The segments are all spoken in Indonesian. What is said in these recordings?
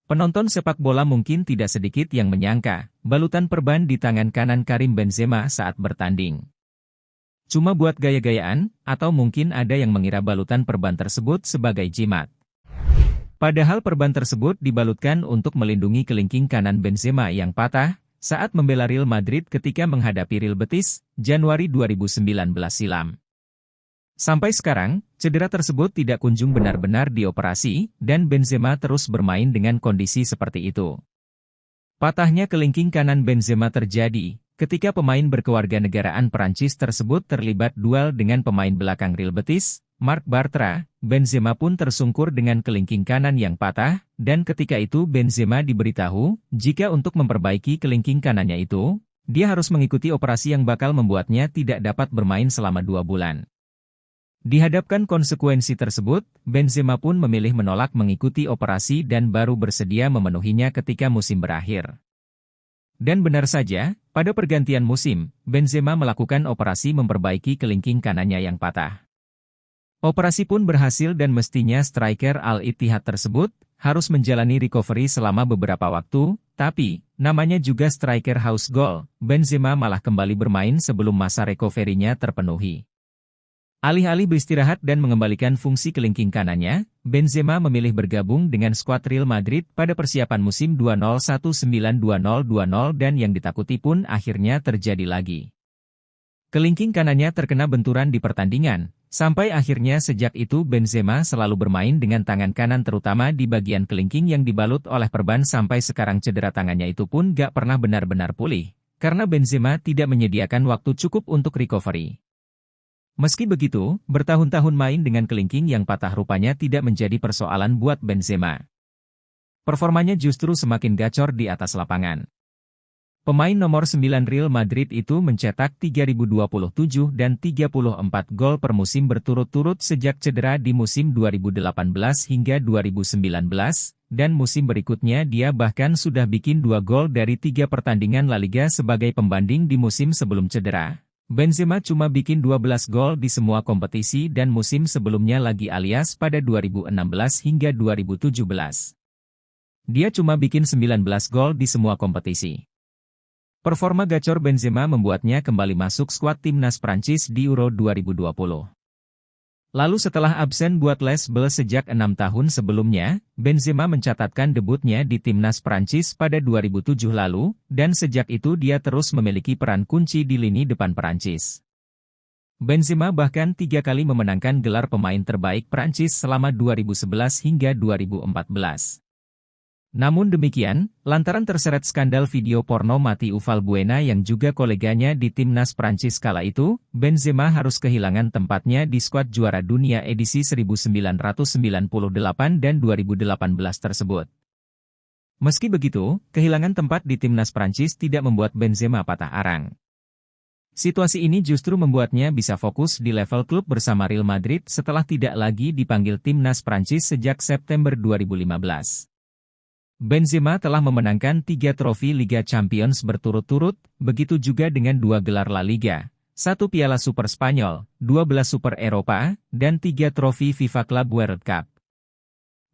Penonton sepak bola mungkin tidak sedikit yang menyangka, balutan perban di tangan kanan Karim Benzema saat bertanding cuma buat gaya-gayaan, atau mungkin ada yang mengira balutan perban tersebut sebagai jimat. Padahal perban tersebut dibalutkan untuk melindungi kelingking kanan Benzema yang patah saat membela Real Madrid ketika menghadapi Real Betis, Januari 2019 silam. Sampai sekarang, cedera tersebut tidak kunjung benar-benar dioperasi, dan Benzema terus bermain dengan kondisi seperti itu. Patahnya kelingking kanan Benzema terjadi ketika pemain berkewarganegaraan Perancis tersebut terlibat duel dengan pemain belakang Real Betis, Marc Bartra. Benzema pun tersungkur dengan kelingking kanan yang patah, dan ketika itu Benzema diberitahu, jika untuk memperbaiki kelingking kanannya itu, dia harus mengikuti operasi yang bakal membuatnya tidak dapat bermain selama 2 bulan. Dihadapkan konsekuensi tersebut, Benzema pun memilih menolak mengikuti operasi dan baru bersedia memenuhinya ketika musim berakhir. Dan benar saja, pada pergantian musim, Benzema melakukan operasi memperbaiki kelingking kanannya yang patah. Operasi pun berhasil dan mestinya striker Al-Ittihad tersebut harus menjalani recovery selama beberapa waktu, tapi namanya juga striker house goal, Benzema malah kembali bermain sebelum masa recovery-nya terpenuhi. Alih-alih beristirahat dan mengembalikan fungsi kelingking kanannya, Benzema memilih bergabung dengan skuad Real Madrid pada persiapan musim 2019-2020 dan yang ditakuti pun akhirnya terjadi lagi. Kelingking kanannya terkena benturan di pertandingan, sampai akhirnya sejak itu Benzema selalu bermain dengan tangan kanan terutama di bagian kelingking yang dibalut oleh perban sampai sekarang cedera tangannya itu pun gak pernah benar-benar pulih, karena Benzema tidak menyediakan waktu cukup untuk recovery. Meski begitu, bertahun-tahun main dengan kelingking yang patah rupanya tidak menjadi persoalan buat Benzema. Performanya justru semakin gacor di atas lapangan. Pemain nomor 9 Real Madrid itu mencetak 3.027 dan 34 gol per musim berturut-turut sejak cedera di musim 2018 hingga 2019, dan musim berikutnya dia bahkan sudah bikin 2 gol dari 3 pertandingan La Liga sebagai pembanding di musim sebelum cedera. Benzema cuma bikin 12 gol di semua kompetisi dan musim sebelumnya lagi alias pada 2016 hingga 2017. Dia cuma bikin 19 gol di semua kompetisi. Performa gacor Benzema membuatnya kembali masuk skuad timnas Prancis di Euro 2020. Lalu setelah absen buat Les Bleus sejak 6 tahun sebelumnya, Benzema mencatatkan debutnya di timnas Prancis pada 2007 lalu, dan sejak itu dia terus memiliki peran kunci di lini depan Prancis. Benzema bahkan 3 kali memenangkan gelar pemain terbaik Prancis selama 2011 hingga 2014. Namun demikian, lantaran terseret skandal video porno Mathieu Valbuena yang juga koleganya di timnas Prancis kala itu, Benzema harus kehilangan tempatnya di skuad juara dunia edisi 1998 dan 2018 tersebut. Meski begitu, kehilangan tempat di timnas Prancis tidak membuat Benzema patah arang. Situasi ini justru membuatnya bisa fokus di level klub bersama Real Madrid setelah tidak lagi dipanggil timnas Prancis sejak September 2015. Benzema telah memenangkan 3 trofi Liga Champions berturut-turut, begitu juga dengan 2 gelar La Liga, 1 Piala Super Spanyol, 12 Super Eropa, dan 3 trofi FIFA Club World Cup.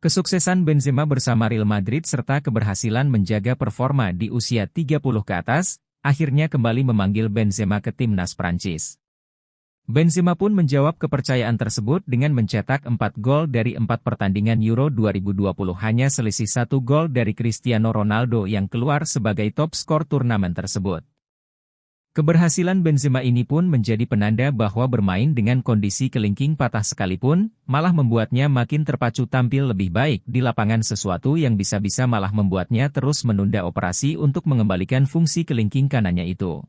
Kesuksesan Benzema bersama Real Madrid serta keberhasilan menjaga performa di usia 30 ke atas, akhirnya kembali memanggil Benzema ke timnas Prancis. Benzema pun menjawab kepercayaan tersebut dengan mencetak 4 gol dari 4 pertandingan Euro 2020 hanya selisih 1 gol dari Cristiano Ronaldo yang keluar sebagai top skor turnamen tersebut. Keberhasilan Benzema ini pun menjadi penanda bahwa bermain dengan kondisi kelingking patah sekalipun, malah membuatnya makin terpacu tampil lebih baik di lapangan sesuatu yang bisa-bisa malah membuatnya terus menunda operasi untuk mengembalikan fungsi kelingking kanannya itu.